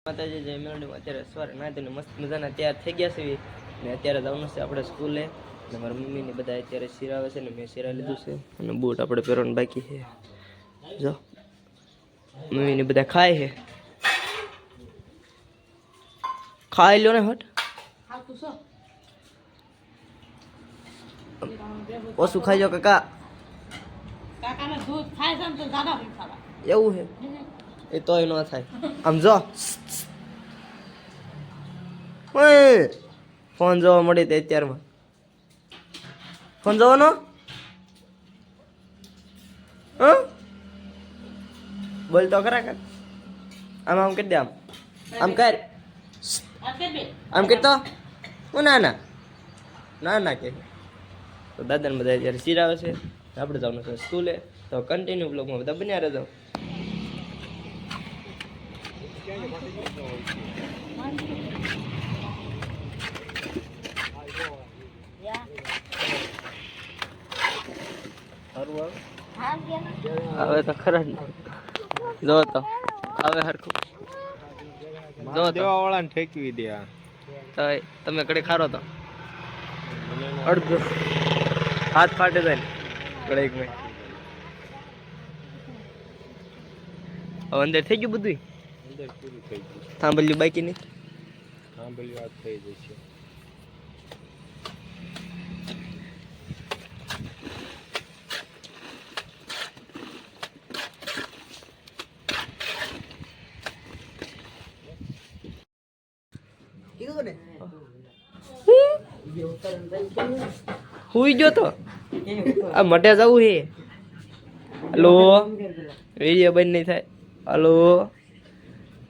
માતાજી જય મેલડીમાં અત્યારે સવારે નાહીને મસ્ત મજાના તૈયાર થઈ ગયા છે ને અત્યારે જવાનું છે આપણે સ્કૂલે ને મારા મમ્મીને બધા અત્યારે સિરાવે છે ને મેં સિરા લીધું છે અને બૂટ આપણે પહેરવાનું બાકી છે જો મમ્મીને બધા ખાય છે ખાઈ લો ને હટ ઓછું ખાઈ લો કાકા એવું છે એ તોય ન થાય આમ જો ફોન જોવા મળી તે અત્યારમાં ફોન જોવાનો બોલ તો ખરા કાક આમ આમ કરી દે આમ કર આમ કરતો હું ના ના ના ના કે તો દાદાને બધા અત્યારે સિરાવે છે આપણે જવાનું છે સ્કૂલે તો કન્ટિન્યુ બ્લોગમાં બધા બન્યા રહેજો હવે તો ખરા જો તો હવે હરખું જો દેવા વાળાને ઠેકવી દે તો તમે કડે ખારો તો અડધો હાથ ફાટે જાય ને કડેક મેં હવે અંદર થઈ ગયું બધું અંદર પૂરું થઈ ગયું થાંભલ્યું બાકી નહીં થાંભલ્યું વાત થઈ જશે હુઈ ગયો તો આ મટે જવું હે હલો વિડીયો બંધ નહીં થાય હલો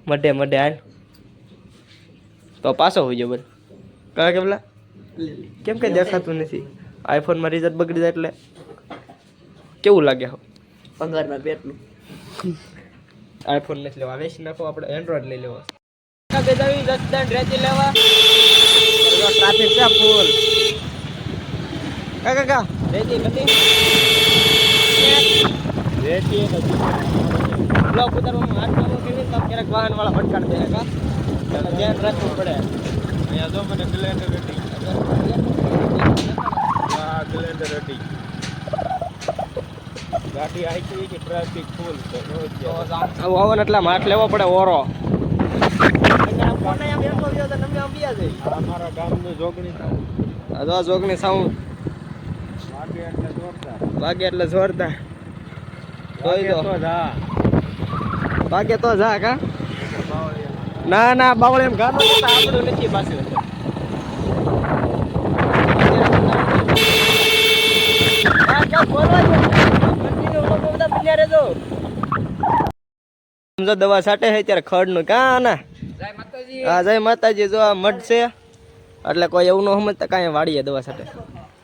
મટે મટે હાલ તો પાછો હોઈ ગયો બંધ કા કે પેલા કેમ કઈ દેખાતું નથી આઈફોનમાં રિઝલ્ટ બગડી જાય એટલે કેવું લાગે હો પગારના પેટનું આઈફોન નથી લેવા વેચી નાખો આપણે એન્ડ્રોઈડ લઈ લેવા રેતી લેવા ટ્રાફિક છે ફૂલ કાકા રેતી નથી રેતી બ્લોક ઉતારવામાં હાથ કામો કરી તો ક્યારેક વાહન વાળા ભટકાડ દે કા ધ્યાન રાખવું પડે અહીંયા જો મને ગ્લેન્ડર રેતી હા ગ્લેન્ડર રેતી ગાડી આવી કે ટ્રાફિક ફૂલ છે આવન એટલે માટ લેવો પડે ઓરો અમારા ગામનું જોગણી જોગણી સાઉન્ડ વાગે એટલે જોરદાર વાગે તો જા કા ના ના બાવળ એમ ગાનો આપણું નથી પાછું દવા છાટે છે ત્યારે ખડ નું કા ના હા જય માતાજી જો આ મઢ છે એટલે કોઈ એવું ન સમજતા કાંઈ વાળીએ દવા સાથે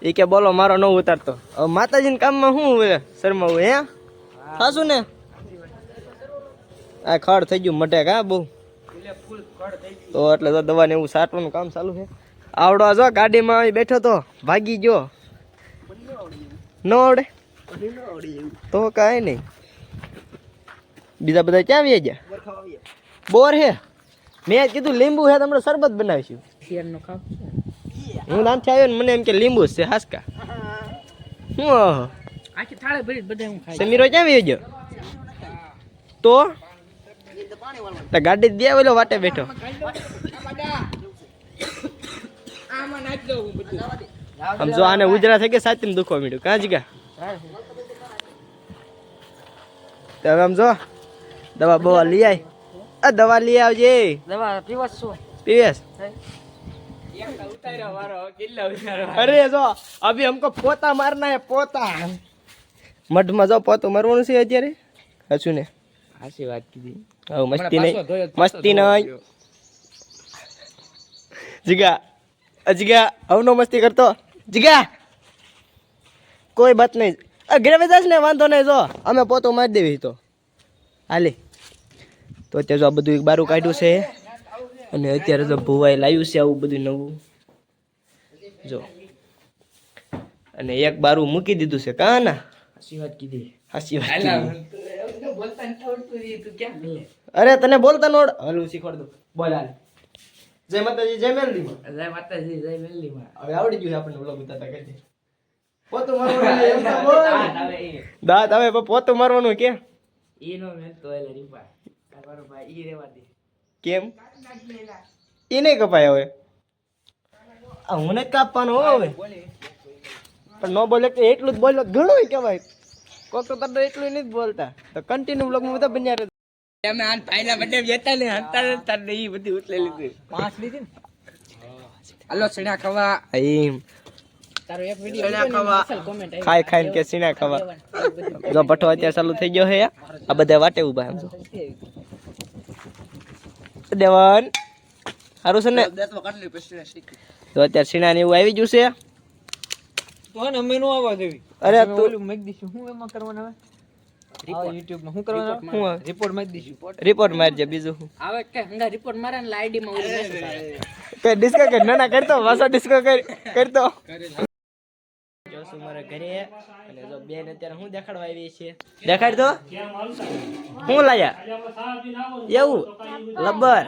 એ કે બોલો મારો ન ઉતારતો હવે માતાજીના કામમાં શું હોય શરમાવું હે ખાશું ને આ ખડ થઈ ગયું મઢે કા બહુ તો એટલે જો દવાને એવું છાંટવાનું કામ ચાલુ છે આવડો જો ગાડીમાં આવી બેઠો તો ભાગી ગયો ન આવડે તો કાંઈ નહીં બીજા બધા ક્યાં આવી ગયા બોર હે મેં કીધું લીંબુ છે તમને શરબત બનાવીશું હું નાનથી આવ્યો ને મને એમ કે લીંબુ છે હાસકા સમીરો ક્યાં આવી ગયો તો ગાડી દે ઓલો વાટે બેઠો આમ જો આને ઉજરા થઈ ગયા સાચી દુખવા માંડ્યું કાં જ ગયા હવે આમ જો દવા બવા લઈ આય આ દવા લઈ આવજે દવા પીવસ છો પીવસ અરે જો અભી हमको પોતા મારના હે પોતા મઢમાં જો પોતું મારવાનું છે અત્યારે હસું ને હાસી વાત કીધી હવે મસ્તી નહીં જીગા અજગા હવનો મસ્તી કરતો જીગા કોઈ બાત નહીં ઘરે બેસાશ ને વાંધો નહીં જો અમે પોતું મારી દેવી તો હાલે તો અત્યારે જો આ બધું એક બારું કાઢ્યું છે અને અત્યારે તો ભુવાએ લાવ્યું છે આવું બધું નવું જો અને એક બારું મૂકી દીધું છે કા ના હાસી વાત કીધી અરે તને બોલતા નોડ હલું શીખવાડ દો બોલ હાલ જય માતાજી જય મેલડી જય માતાજી જય મેલ્લી માં હવે આવડી ગયું આપણને વ્લોગ ઉતારતા કરી પોતું મારવાનું એમ તો બોલ દાંત આવે પણ પોતું મારવાનું કે ઈ નો મેલ તો એલે રીપા તમારો ભાઈ ઈ રેવા દે કેમ એ નહીં કપાય હવે આ હું ને કાપવાનો હો હવે પણ નો બોલે કે એટલું જ બોલ્યો ઘણું કહેવાય કોક તો તને એટલું નહીં જ બોલતા તો કન્ટિન્યુ બ્લોગમાં બધા બન્યા રહે અમે આન ભાઈના બર્થડે જતા ને હંતા તાર ઈ બધી ઉતલે લીધી 5 લીધી ને હાલો સીણા ખાવા એમ તારો એક વિડિયો ખાવા અસલ કોમેન્ટ આવી ખાઈ ખાઈને કે સીના ખાવા જો પઠો અત્યારે ચાલુ થઈ ગયો હે આ બધા વાટે ઊભા એમ જો દેવન હારું છે ને તો અત્યારે સીના ને એવું આવી ગયું છે તો ને અમે નો આવવા દેવી અરે તું ઓલું મેક દીશું હું એમાં કરવાનું હવે YouTube માં હું કરવાનું હું રિપોર્ટ મારી દીશું રિપોર્ટ મારજે બીજું હું આવે કે હંગા રિપોર્ટ મારે ને આઈડી માં ઓલું મેસેજ આવે કે ડિસ્કો કર ના ના કરતો વાસો ડિસ્કો કરતો જોશું મારા ઘરે અને જો બેન અત્યારે હું દેખાડવા આવી છે દેખાડ તો હું લાયા એવું લબર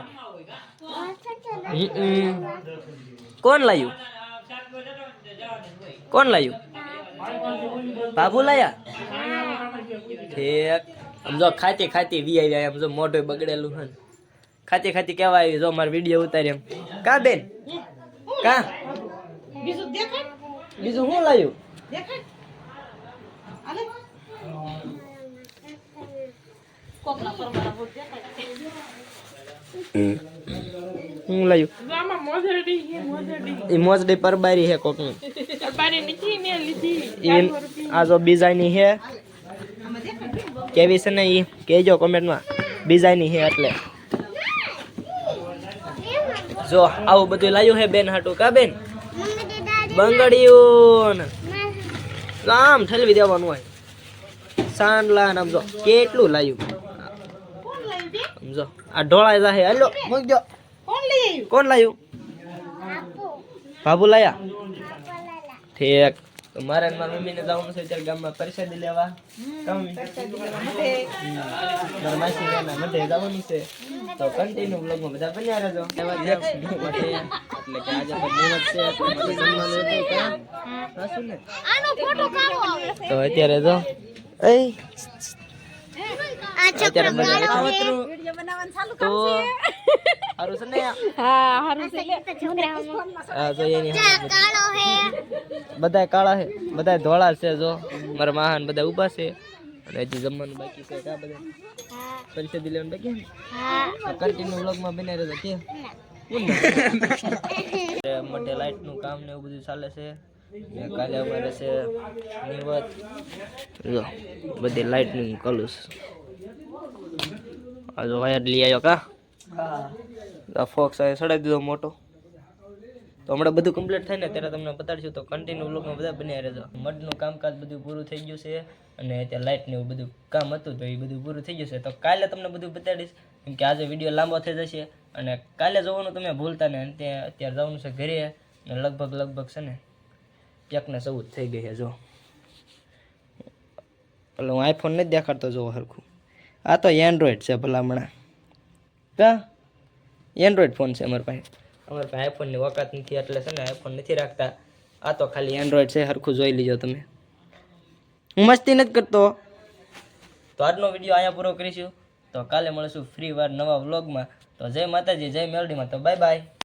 કોણ લાયું કોણ લાયું બાબુ લાયા ઠીક સમજો ખાતી ખાતી વી આવી એમ જો મોઢું બગડેલું હે ખાતી ખાતી કેવા આવી જો મારો વિડીયો ઉતારી એમ કા બેન કા બીજું દેખાય બીજું શું લાયું દેખાય આલે કોકના પરમારા બોલ દેખાય હું લાયું આમાં મોજડી હે મોજડી એ મોજડી પરબારી હે કોકની પરબારી નથી મે લીધી આ જો ડિઝાઇન હે કેવી છે ને ઈ કહેજો કોમેન્ટમાં ડિઝાઇન હે એટલે જો આવું બધું લાયું હે બેન હાટુ કા બેન બંગડીયું આમ ઠલવી દેવાનું હોય સાંડલા આમ જો કેટલું લાયું કોણ લઈ દે સમજો આ ઢોળાય જાહે હાલો મૂકજો કોણ લઈ આવ્યું કોણ લાયું બાબુ લાયા ઠીક તો મારે ને મારી મમ્મીને જવાનું છે અત્યારે ગામમાં પ્રસાદી લેવા મારા માસી ના મઢે જવાનું છે તો કન્ટિન્યુ બ્લોગમાં બધા બન્યા રહેજો એટલે કે આજે તો મહેનત છે તો મારે જમવાનું હતું કા સાસુ ને આનો ફોટો કાઢો તો અત્યારે જો એ આ અત્યારે બધા વિડિયો બનાવવાનું ચાલુ તો હારું છે ને હા હારું છે આ જો એની કાળો હે બધાય કાળા છે બધાય ધોળા છે જો મારા મહાન બધા ઊભા છે અને હજી જમવાનું બાકી છે કા બધા પરિષદ લેવાનું બાકી હા કન્ટિન્યુ વ્લોગમાં બને રહેજો કે મોટે લાઈટ નું કામ ને એવું બધું ચાલે છે ને કાલે અમારે છે નિવત જો બધી લાઈટ નું કલુસ આ જો વાયર લઈ આવ્યો કા હા ફોક્સ આ સડાઈ દીધો મોટો તો હમણાં બધું કમ્પ્લીટ થાય ને ત્યારે તમને બતાડીશું તો કન્ટિન્યુ વ્લોગમાં બધા બન્યા રહેજો મડનું કામકાજ બધું પૂરું થઈ ગયું છે અને અત્યારે લાઇટ ને એવું બધું કામ હતું તો એ બધું પૂરું થઈ ગયું છે તો કાલે તમને બધું બતાડીશ કેમ કે આજે વિડીયો લાંબો થઈ જશે અને કાલે જોવાનું તમે ભૂલતા ને ત્યાં અત્યારે જવાનું છે ઘરે ને લગભગ છે ને 1:14 થઈ ગઈ છે જો એટલે હું આઈફોન નથી દેખાડતો જો હરખું આ તો એન્ડ્રોઈડ છે ભલામણા કા એન્ડ્રોઈડ ફોન છે અમારા પાસે આઈફોનની વકાત નથી એટલે છે ને આઈફોન નથી રાખતા આ તો ખાલી એન્ડ્રોઈડ છે હરખું જોઈ લીજો તમે હું મસ્તી નથી કરતો તો આજનો વિડીયો અહીંયા પૂરો કરીશું તો કાલે મળીશું ફ્રી વાર નવા વ્લોગમાં તો જય માતાજી જય મેલડીમાં તો બાય બાય